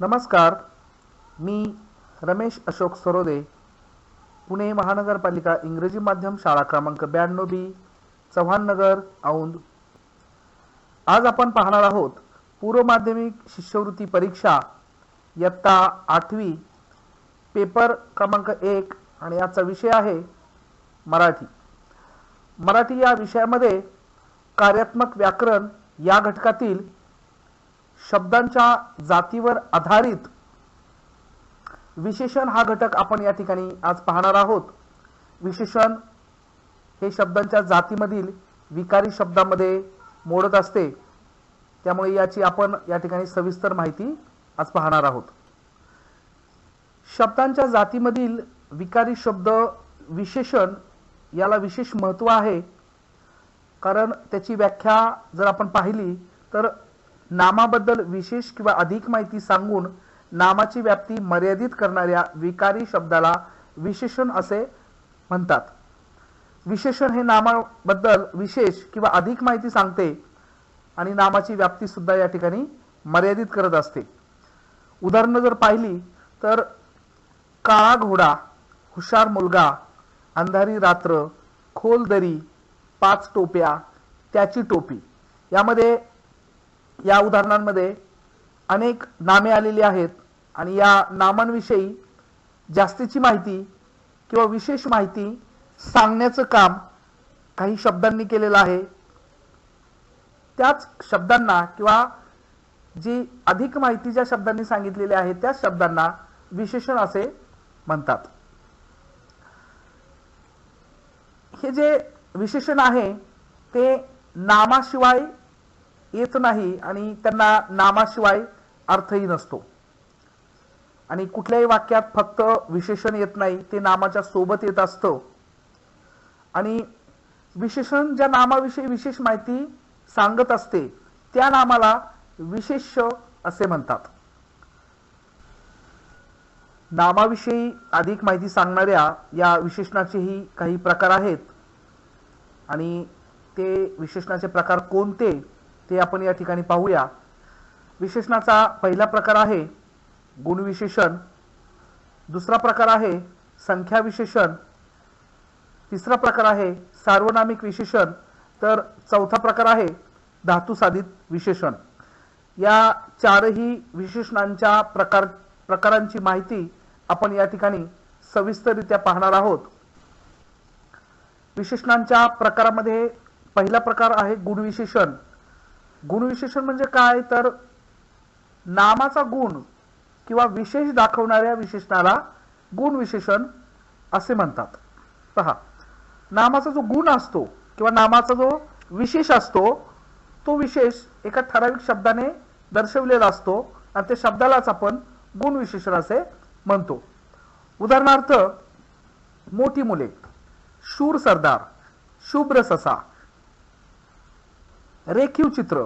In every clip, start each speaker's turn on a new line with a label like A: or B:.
A: नमस्कार, मी रमेश अशोक सरोदे, पुणे महानगरपालिका इंग्रजी माध्यम शाळा क्रमांक 92 बी, चव्हाण नगर, औंध। आज आपण पाहणार आहोत पूर्व माध्यमिक शिष्यवृत्ती परीक्षा इयत्ता 8वी पेपर क्रमांक 1 आणि याचा विषय आहे मराठी। मराठी या विषयामध्ये कार्यात्मक व्याकरण या घटकातील शब्दांच्या जातीवर आधारित विशेषण हा घटक आपण या ठिकाणी आज पाहणार आहोत। विशेषण हे शब्दांच्या जातीमधील विकारी शब्दांमध्ये मोडत असते, त्यामुळे याची आपण या ठिकाणी सविस्तर माहिती आज पाहणार आहोत। शब्दांच्या जातीमधील विकारी शब्द विशेषण याला विशेष महत्त्व आहे, कारण त्याची व्याख्या जर आपण पाहिली तर नामाबद्दल विशेष किंवा अधिक माहिती सांगून नामाची व्याप्ती मर्यादित करणाऱ्या विकारी शब्दाला विशेषण असे म्हणतात। विशेषण हे नामाबद्दल विशेष किंवा अधिक माहिती सांगते आणि नामाची व्याप्ती सुद्धा या ठिकाणी मर्यादित करत असते। उदाहरण जर पाहिली तर काळा घोडा, हुशार मुलगा, अंधारी रात्र, खोल दरी, 5 टोप्या, त्याची टोपी, यामध्ये या उदाहरणांमध्ये अनेक नामे आलेली आहेत आणि या नामांविषयी जास्तीची माहिती किंवा विशेष माहिती सांगण्याचं काम काही शब्दांनी केलेलं आहे। त्याच शब्दांना किंवा जी अधिक माहिती ज्या शब्दांनी सांगितलेली आहे त्या शब्दांना विशेषण असे म्हणतात। हे जे विशेषण आहे ते नामाशिवाय येत नाही आणि त्यांना नामाशिवाय अर्थही नसतो, आणि कुठल्याही वाक्यात फक्त विशेषण येत नाही, ते नामाच्या सोबत येत असतं। आणि विशेषण ज्या नामाविषयी विशेष माहिती सांगत असते त्या नामाला विशेष्य असे म्हणतात। नामाविषयी अधिक माहिती सांगणाऱ्या या विशेषणाचेही काही प्रकार आहेत आणि ते विशेषणाचे प्रकार कोणते ते आपण या ठिकाणी पाहूया। विशेषणाचा पहिला प्रकार आहे गुणविशेषण, दुसरा प्रकार आहे संख्या विशेषण, तिसरा प्रकार आहे सार्वनामिक विशेषण, तर चौथा प्रकार आहे धातुसाधित विशेषण। या चारही विशेषणांच्या प्रकारांची माहिती आपण या ठिकाणी सविस्तररित्या पाहणार आहोत। विशेषणांच्या प्रकारामध्ये पहिला प्रकार आहे गुणविशेषण। गुणविशेषण म्हणजे काय, तर नामाचा गुण किंवा विशेष दाखवणाऱ्या विशेषणाला गुणविशेषण असे म्हणतात। पहा, नामाचा जो गुण असतो किंवा नामाचा जो विशेष असतो तो विशेष एका ठराविक शब्दाने दर्शवलेला असतो आणि त्या शब्दालाच आपण गुणविशेषण असे म्हणतो। उदाहरणार्थ, मोठी मुले, शूर सरदार, शुभ्र ससा, रेखीव चित्र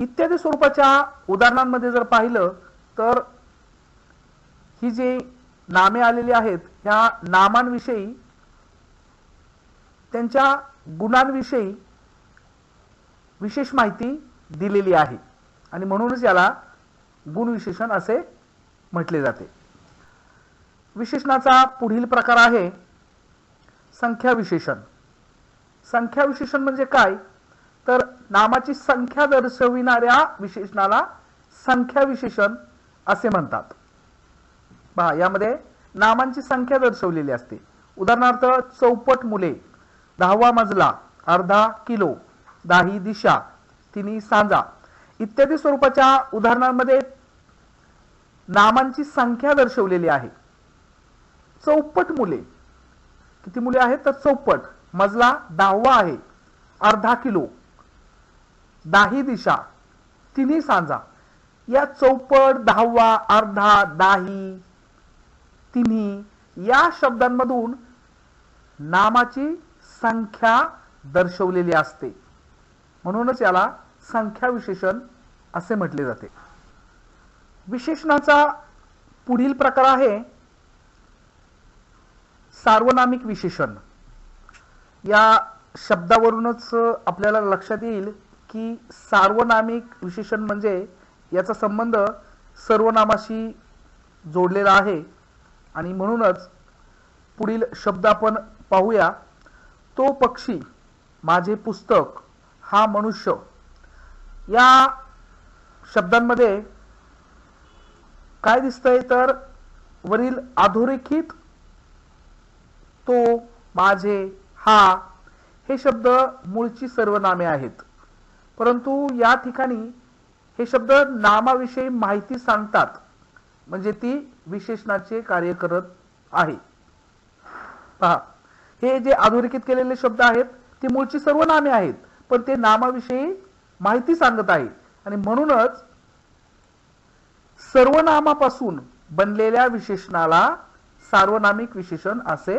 A: इत्यादी स्वरूपाच्या उदाहरणांमध्ये जर पाहिलं तर ही जी नामे आलेली आहेत ह्या नामांविषयी, त्यांच्या गुणांविषयी विशेष माहिती दिलेली आहे आणि म्हणूनच याला गुणविशेषण असे म्हटले जाते। विशेषणाचा पुढील प्रकार आहे संख्या विशेषण। संख्या विशेषण म्हणजे काय, तर नामाची संख्या दर्शविणाऱ्या विशेषणाला संख्या विशेषण असे म्हणतात। पहा, यामध्ये नामांची संख्या दर्शवलेली असते। उदाहरणार्थ, चौपट मुले, 10वा मजला, अर्धा किलो, 10 दिशा, 3 सांजा इत्यादी स्वरूपाच्या उदाहरणांमध्ये नामांची संख्या दर्शवलेली आहे। चौपट मुले, किती मुले आहेत, तर चौपट, मजला 10वा आहे, अर्धा किलो, 10 दिशा, 3 सांजा, या चौपट, 10वा, अर्धा, 10, 3 या शब्दांमधून नामाची संख्या दर्शवलेली असते, म्हणूनच याला संख्या विशेषण असे म्हटले जाते। विशेषणाचा पुढील प्रकार आहे सार्वनामिक विशेषण। या शब्दावरूनच आपल्याला लक्षात येईल की सार्वनामिक विशेषण म्हणजे याचा संबंध सर्वनामाशी जोडलेला आहे आणि म्हणूनच पुढील शब्द आपण पाहूया. तो पक्षी, माझे पुस्तक, हा मनुष्य. या शब्दांमध्ये काय दिसतंय तर वरील अधोरेखित तो, माझे, हा हे शब्द मूळची सर्वनामे आहेत, परंतु या ठिकाणी हे शब्द नामाविषयी माहिती सांगतात, म्हणजे ती विशेषणाचे कार्य करत आहे. पहा, हे जे अधोरेखित केलेले शब्द आहेत ती मूळची सर्वनामे आहेत, पण ते नामाविषयी माहिती सांगत आहे आणि म्हणूनच सर्वनामापासून बनलेल्या विशेषणाला सार्वनामिक विशेषण असे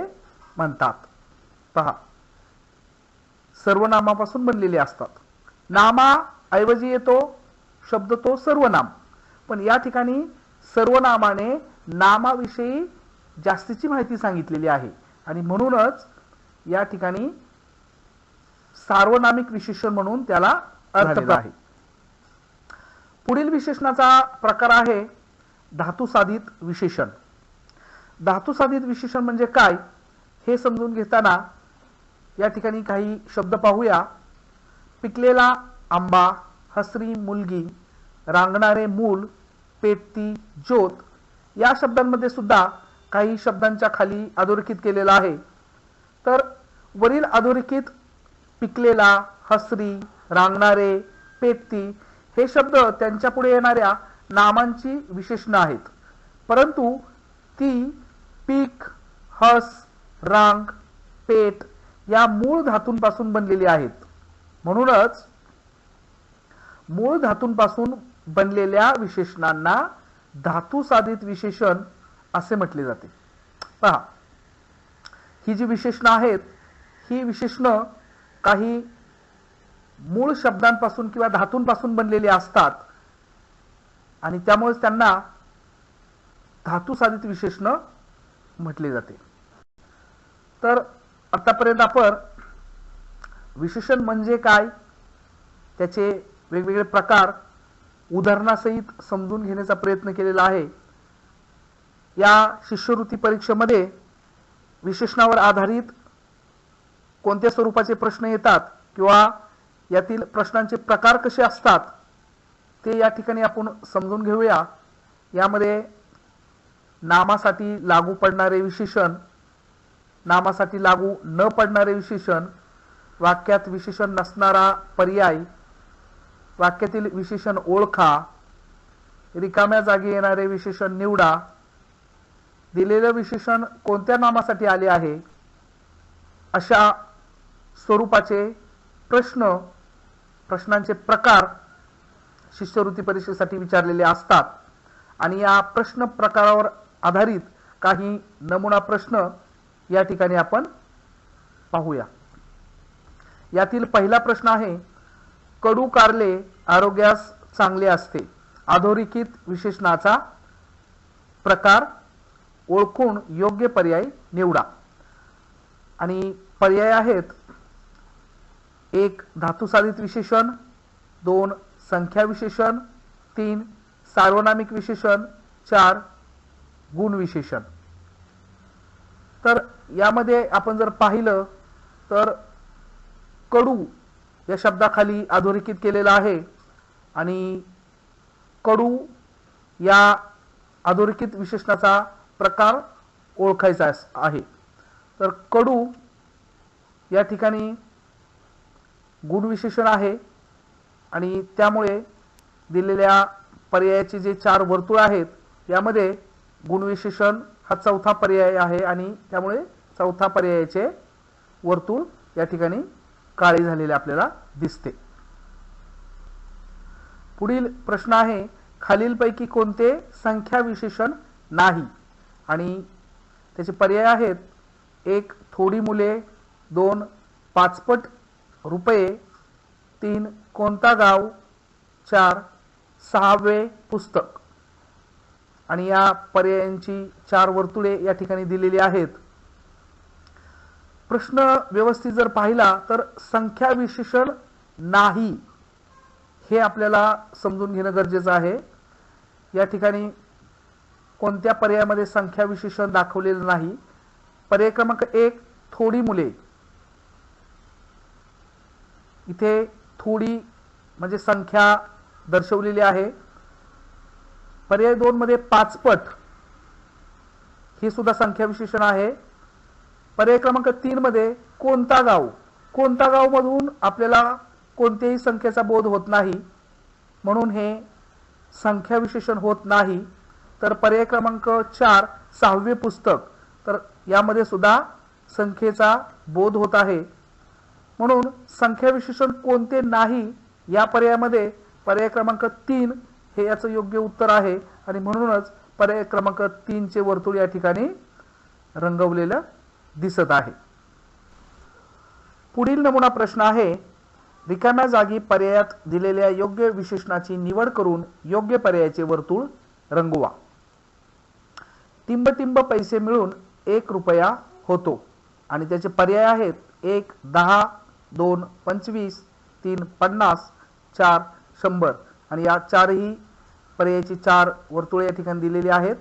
A: म्हणतात. पहा, सर्वनामापासून बनलेले असतात. नामा ऐवजी येतो शब्द तो सर्वनाम, पण या ठिकाणी सर्वनामाने नामाविषयी जास्तीची माहिती सांगितलेली आहे आणि म्हणूनच या ठिकाणी सार्वनामिक विशेषण म्हणून त्याला अर्थ आहे. पुढील विशेषणाचा प्रकार आहे धातुसाधित विशेषण. धातुसाधित विशेषण म्हणजे काय हे समजून घेताना या ठिकाणी काही शब्द पाहूया. पिकलेला आंबा, हसरी मुलगी, रांगणारे मूल, पेटती ज्योत या शब्दांमध्ये सुद्धा काही शब्दांच्या खाली अधोरेखित केलेला आहे. तर वरील अधोरेखित पिकलेला, हसरी, रांगणारे, पेटती हे शब्द त्यांच्या पुढे येणाऱ्या नामांची विशेषणं आहेत, परंतु ती पीक, हस, रांग, पेट या मूळ धातूंपासून बनलेली आहेत. म्हणूनच मूळ धातूंपासून बनलेल्या विशेषणांना धातुसाधित विशेषण असे म्हटले जाते. पहा, ही जी विशेषणं आहेत ही विशेषणं काही मूळ शब्दांपासून किंवा धातूंपासून बनलेली असतात आणि त्यामुळे त्यांना धातुसाधित विशेषणं म्हटले जाते. तर आतापर्यंत आपण विशेषण म्हणजे काय, त्याचे वेगवेगळे प्रकार उदाहरणासहित समजून घेण्याचा प्रयत्न केलेला आहे. या शिष्यवृत्ती परीक्षेमध्ये विशेषणावर आधारित कोणत्या स्वरूपाचे प्रश्न येतात किंवा यातील प्रश्नांचे प्रकार कसे असतात ते या ठिकाणी आपण समजून घेऊया. यामध्ये नामासाठी लागू पडणारे विशेषण, नामासाठी लागू न पडणारे विशेषण, वाक्यात विशेषण नसणारा पर्याय, वाक्यातील विशेषण ओळखा, रिकाम्या जागी येणारे विशेषण निवडा, दिलेले विशेषण कोणत्या नामासाठी आले आहे, अशा स्वरूपाचे प्रश्न, प्रश्नांचे प्रकार शिष्यवृत्ती परीक्षेसाठी विचारलेले असतात आणि या प्रश्न प्रकारावर आधारित काही नमुना प्रश्न या ठिकाणी आपण पाहूया. यातील पहिला प्रश्न आहे, कडू कारले आरोग्यास चांगले असते. अधोरेखित विशेषणाचा प्रकार ओळखून योग्य पर्याय निवडा. आणि पर्याय आहेत: 1 धातुसाधित विशेषण, 2 संख्या विशेषण, 3 सार्वनामिक विशेषण, 4 गुण विशेषण. तर यामध्ये आपण जर पाहिलं तर कडू या शब्दाखाली अधोरेखित केलेला आहे आणि कडू या अधोरेखित विशेषणाचा प्रकार ओळखायचा आहे. तर कडू या ठिकाणी गुण विशेषण आहे आणि त्यामुळे दिलेल्या पर्यायाचे जे 4 वर्तुळ आहेत यामध्ये गुण विशेषण हा चौथा पर्याय आहे आणि त्यामुळे चौथा पर्यायाचे वर्तुळ या ठिकाणी काळे झालेले आपल्याला दिसते. पुढील प्रश्न आहे, खालीलपैकी कोणते संख्या विशेषण नाही, आणि त्याचे पर्याय आहेत: 1 थोडी मुले, 2 पाचपट रुपये, 3 कोणता गाव, 4 6वे पुस्तक. आणि या पर्यायांची 4 वर्तुळे या ठिकाणी दिलेली आहेत. प्रश्न व्यवस्थित जर पाहिला तर संख्या विशेषण नाही हे आपल्याला समजून घेणं गरजेचं आहे. या ठिकाणी कोणत्या पर्यायामध्ये संख्या विशेषण दाखवलेलं नाही। पर्याय क्रमांक 1 थोडी मुले, इथे थोडी म्हणजे संख्या दर्शवलेली आहे। पर्याय 2 मध्ये पाचपट, ही सुद्धा संख्या विशेषण आहे। पर्याय क्रमांक 3 मध्ये कोणता गाव, कोणता गाव मधून आपल्याला कोणत्याही संख्येचा बोध होत नाही, म्हणून हे संख्या विशेषण होत नाही। तर पर्याय क्रमांक 4 6वे पुस्तक, तर यामध्ये सुद्धा संख्येचा बोध होत आहे, म्हणून संख्या विशेषण कोणते नाही या पर्यायामध्ये पर्याय क्रमांक 3 हे याचं योग्य उत्तर आहे आणि म्हणूनच पर्याय क्रमांक 3 चे वर्तुळ या ठिकाणी रंगवलेलं दिसत आहे। पुढील नमुना प्रश्न आहे, रिकाम्या जागी पर्यायात दिलेल्या योग्य विशेषणाची निवड करून योग्य पर्यायाचे वर्तुळ रंगवा। टिंब टिंब पैसे मिळून 1 रुपया होतो आणि त्याचे पर्याय आहेत 1 10, 2 25, 3 50, 4 100 आणि या चारही पर्यायाची 4 वर्तुळे या ठिकाणी दिलेली आहेत।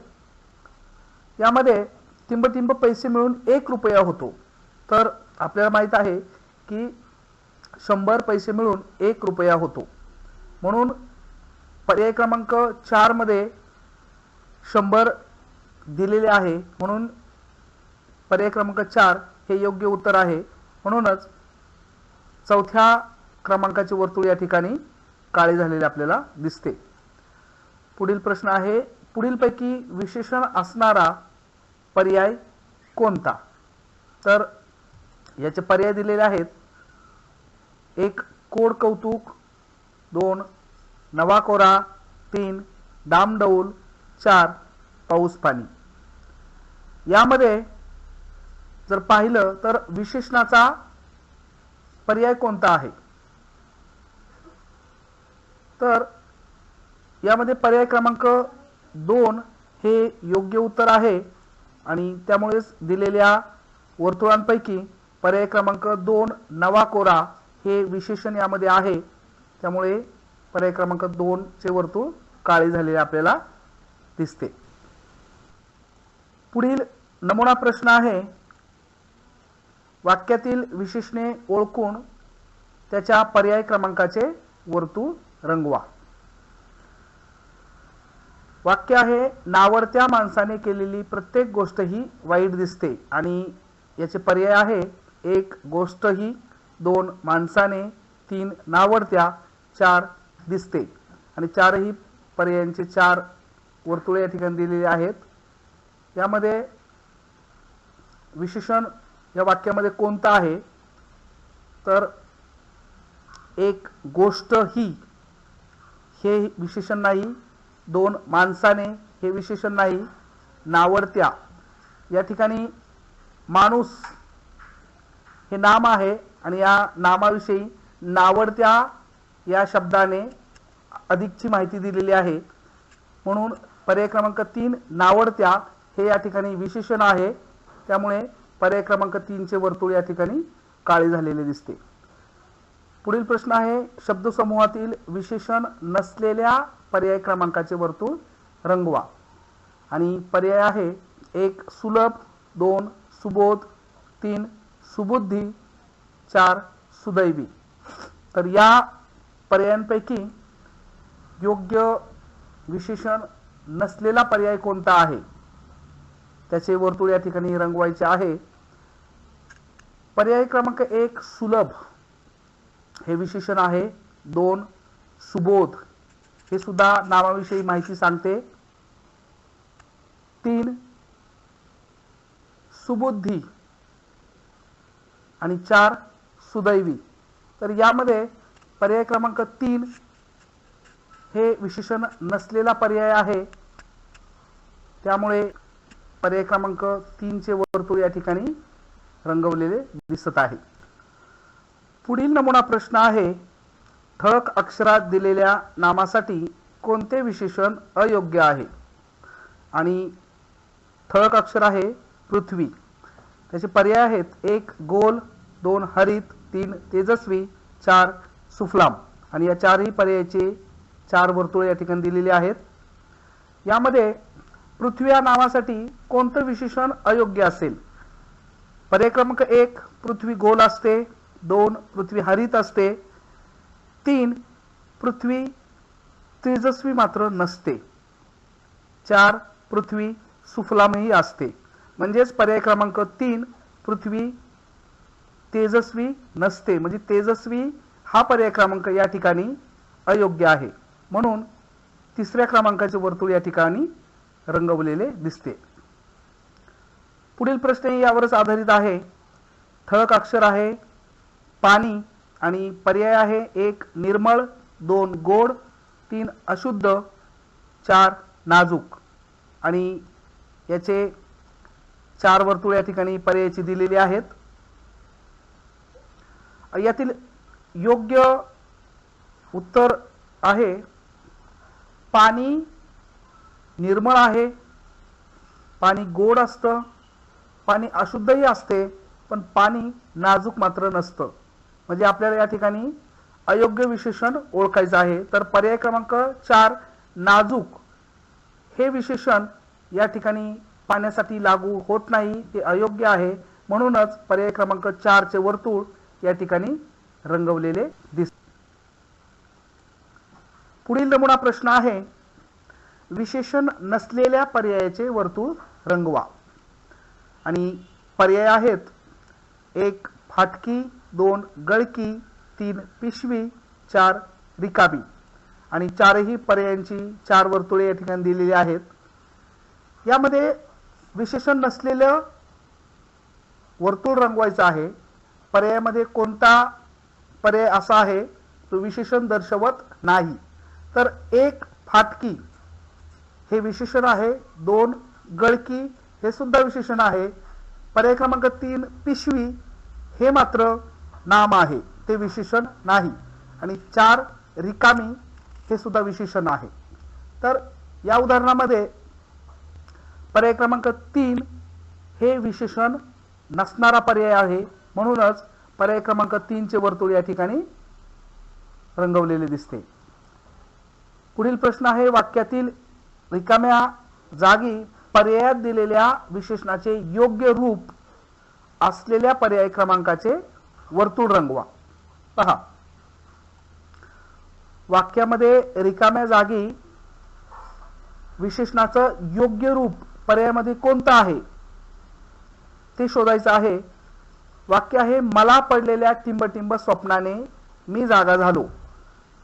A: यामध्ये टिंब टिंब पैसे मिळून 1 रुपया होतो, तर आपल्याला माहित आहे की 100 पैसे मिळून 1 रुपया होतो, म्हणून पर्याय क्रमांक 4 मध्ये 100 दिलेले आहे, म्हणून पर्याय क्रमांक 4 हे योग्य उत्तर आहे। म्हणूनच चौथ्या क्रमांकाचे वर्तुळ या ठिकाणी काळे झालेले आपल्याला दिसते। पुढील प्रश्न आहे, पुढीलपैकी विशेषण असणारा पर्याय कोणता? तर याचे पर्याय दिलेले आहेत 1 कोड कौतुक, 2 नवा कोरा, 3 डामडौल, 4 पाऊस पाणी। यामध्ये जर पाहिलं तर विशेषणाचा पर्याय कोणता आहे? तर यामध्ये पर्याय क्रमांक 2 हे योग्य उत्तर आहे आणि त्यामुळेच दिलेल्या वर्तुळांपैकी पर्याय क्रमांक 2 नवा कोरा हे विशेषण यामध्ये आहे, त्यामुळे पर्याय क्रमांक 2 चे वर्तुळ काळे झालेले आपल्याला दिसते। पुढील नमुना प्रश्न आहे, वाक्यातील विशेषणे ओळखून त्याच्या पर्याय क्रमांकाचे वर्तुळ रंगवा। वाक्य आहे, नावडत्या माणसाने केलेली प्रत्येक गोष्ट ही वाईट दिसते आणि याचे पर्याय आहे 1 गोष्ट ही, 2 माणसाने, 3 नावडत्या, 4 दिसते आणि चारही पर्यायांचे 4 वर्तुळे या ठिकाणी दिलेले आहेत। यामध्ये विशेषण या वाक्यामध्ये कोणता आहे? तर 1 गोष्ट ही हे विशेषण नाही, 2 माणसाने हे विशेषण नाही, नावडत्या या ठिकाणी माणूस हे नाम आहे आणि या नामाविषयी नावडत्या या शब्दाने अधिकची माहिती दिलेली आहे, म्हणून पर्याय क्रमांक 3 नावडत्या हे या ठिकाणी विशेषण आहे, त्यामुळे पर्याय क्रमांक 3 चे वर्तुळ या ठिकाणी काळे झालेले दिसते। पुढील प्रश्न आहे, शब्दसमूहातील विशेषण नसलेल्या पर्याय क्रमांकाचे वर्तुळ रंगवा आणि पर्याय आहे 1 सुलभ, 2 सुबोध, 3 सुबुद्धी, 4 सुदैवी। तर या पर्यायांपैकी योग्य विशेषण नसलेला पर्याय कोणता आहे त्याचे वर्तुळ या ठिकाणी रंगवायचे आहे। पर्याय क्रमांक 1 सुलभ हे विशेषण आहे, 2 सुबोध हे सुद्धा नामाविषयी माहिती सांगते, 3 सुबुद्धी आणि 4 सुदैवी। तर यामध्ये पर्याय क्रमांक 3 हे विशेषण नसलेला पर्याय आहे, त्यामुळे पर्याय क्रमांक 3 चे वर्तुळ या ठिकाणी रंगवलेले दिसत आहे। पुढील नमुना प्रश्न आहे, ठळक अक्षरात दिलेल्या नामासाठी कोणते विशेषण अयोग्य आहे? आणि ठळक अक्षर आहे पृथ्वी, त्याचे पर्याय आहेत 1 गोल, 2 हरित, 3 तेजस्वी, 4 सुफलाम आणि या चारही पर्यायाचे 4 वर्तुळे या ठिकाणी दिलेले आहेत। यामध्ये पृथ्वी या नावासाठी कोणतं विशेषण अयोग्य असेल? पर्याय क्रमांक 1 पृथ्वी गोल असते, 2 पृथ्वी हरित असते, 3 पृथ्वी तेजस्वी मात्र नसते, 4 पृथ्वी सुफलामही असते. म्हणजेच पर्याय क्रमांक 3 पृथ्वी तेजस्वी नसते, म्हणजे तेजस्वी हा पर्याय क्रमांक या ठिकाणी अयोग्य आहे. म्हणून तिसऱ्या क्रमांकाचे वर्तुळ या ठिकाणी रंगवलेले दिसते. पुढील प्रश्न यावरच आधारित आहे. ठळक अक्षर आहे पाणी आणि पर्याय आहे 1 निर्मळ, 2 गोड, 3 अशुद्ध, 4 नाजूक. आणि याचे 4 वर्तुळ या ठिकाणी पर्यायाची दिलेली आहेत. यातील योग्य उत्तर आहे पाणी निर्मळ आहे, पाणी गोड असतं, पाणी अशुद्धही असते, पण पाणी नाजूक मात्र नसतं. म्हणजे आपल्याला या ठिकाणी अयोग्य विशेषण ओळखायचं आहे. तर पर्याय क्रमांक 4 नाजूक हे विशेषण या ठिकाणी पाण्यासाठी लागू होत नाही, ते अयोग्य आहे. म्हणूनच पर्याय क्रमांक 4 चे वर्तुळ या ठिकाणी रंगवलेले दिसते. पुढील नमुना प्रश्न आहे विशेषण नसलेल्या पर्यायाचे वर्तुळ रंगवा. आणि पर्याय आहेत 1 फाटकी, 2 गळकी, 3 पिशवी, 4 रिकामी. आणि चारही पर्यायांची 4 वर्तुळे या ठिकाणी दिलेली आहेत. यामध्ये विशेषण नसलेलं वर्तुळ रंगवायचं आहे. पर्यायामध्ये कोणता पर्याय असा आहे तो विशेषण दर्शवत नाही? तर 1 फाटकी हे विशेषण आहे, 2 गळकी हे सुद्धा विशेषण आहे, पर्याय क्रमांक 3 पिशवी हे मात्र नाम आहे, ते विशेषण नाही, आणि 4 रिकामी हे सुद्धा विशेषण आहे. तर या उदाहरणामध्ये पर्याय क्रमांक 3 हे विशेषण नसणारा पर्याय आहे. म्हणूनच पर्याय क्रमांक 3 चे वर्तुळ या ठिकाणी रंगवलेले दिसते. पुढील प्रश्न आहे वाक्यातील रिकाम्या जागी पर्यायात दिलेल्या विशेषणाचे योग्य रूप असलेल्या पर्याय क्रमांकाचे वर्तुळ रंगवा. पहा, वाक्यामध्ये रिकाम्या जागी विशेषणाचं योग्य रूप पर्यायामध्ये कोणतं आहे ते शोधायचं आहे. वाक्य आहे मला पडलेल्या टिंबटिंब स्वप्नाने मी जागा झालो.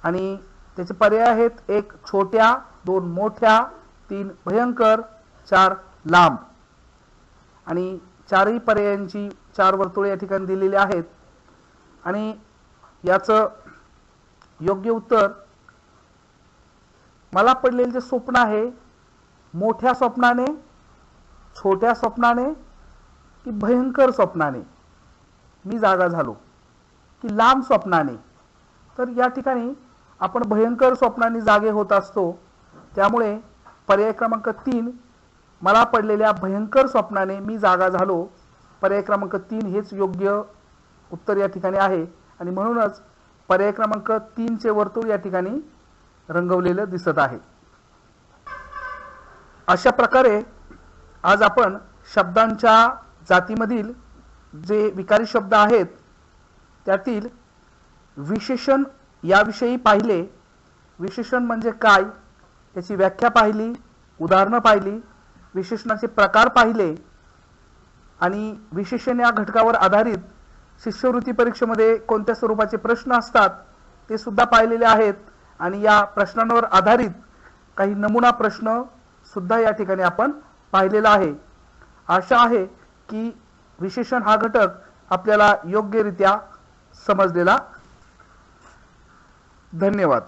A: आणि त्याचे पर्याय आहेत 1 छोट्या, 2 मोठ्या, 3 भयंकर, 4 लांब. आणि चारही पर्यायांची 4 वर्तुळे या ठिकाणी दिलेली आहेत. आणि याचं योग्य उत्तर मला पडलेले जे स्वप्न आहे मोठ्या स्वप्नाने, छोट्या स्वप्नाने की भयंकर स्वप्नाने मी जागा झालो की लांब स्वप्नाने. तर या ठिकाणी आपण भयंकर स्वप्नाने जागे होत असतो. त्यामुळे पर्याय क्रमांक 3 मला पडलेल्या भयंकर स्वप्नाने मी जागा झालो, पर्याय क्रमांक 3 हेच योग्य उत्तर या ठिकाणी आहे. आणि म्हणूनच पर्याय क्रमांक 3 चे वर्तुळ या ठिकाणी रंगवलेलं दिसत आहे. अशा प्रकारे आज आपण शब्दांच्या जातीमधील जे विकारी शब्द आहेत त्यातील विशेषण याविषयी पाहिले. विशेषण म्हणजे काय त्याची व्याख्या पाहिली, उदाहरणं पाहिली, विशेषणाचे प्रकार पाहिले, आणि विशेषण या घटकावर आधारित शिष्यवृत्ती परीक्षेमध्ये कोणत्या स्वरूपाचे प्रश्न असतात ते सुद्धा पाहिलेले आहेत. आणि या प्रश्नांवर आधारित काही नमुना प्रश्न सुद्धा या ठिकाणी आपण पाहिलेला आहे. आशा आहे की विशेषण हा घटक आपल्याला योग्यरित्या समजलेला. धन्यवाद.